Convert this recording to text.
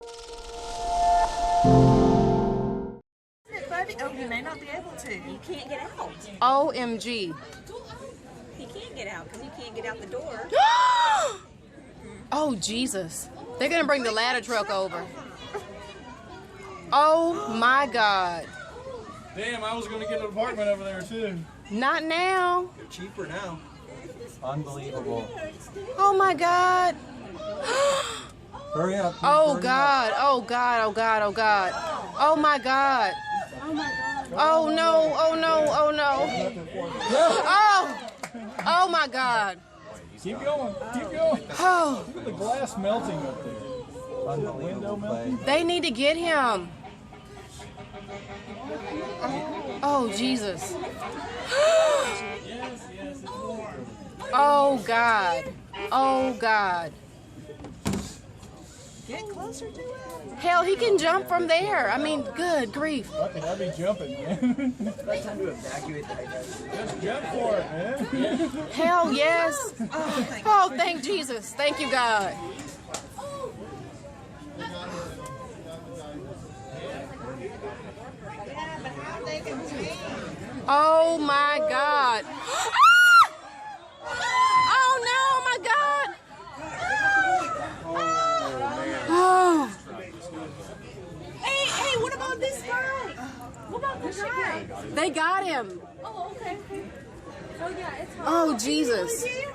Oh, you may not be able to. You can't get out. OMG. He can't get out because you can't get out the door. Oh, Jesus. They're going to bring the ladder truck over. Oh, my God. Damn, I was going to get an apartment over there, too. Not now. They're cheaper now. Unbelievable. Oh, my God. Hurry up. Oh, God. Oh, God. Oh, God. Oh, God. Oh, my God. Oh my God. Oh, no. Oh, no. Oh, no. Oh. Oh, my God. Keep going. Keep going. Oh. Look at the glass melting up there. Unbelievable play. They need to get him. Oh, Jesus. Oh, God. Oh, God. Get closer to it. Hell, he can jump from there. I mean, good grief. Fucking, I'd be jumping, man. It's time to evacuate that guy. Just jump for it, man. Hell, yes. Oh, thank Jesus. Thank you, God. Oh, my God. Oh, no, my God. Oh. Hey, what about this guy? What about this guy? They got him. Oh, okay. Oh, yeah, it's hard. Oh, Jesus. Really,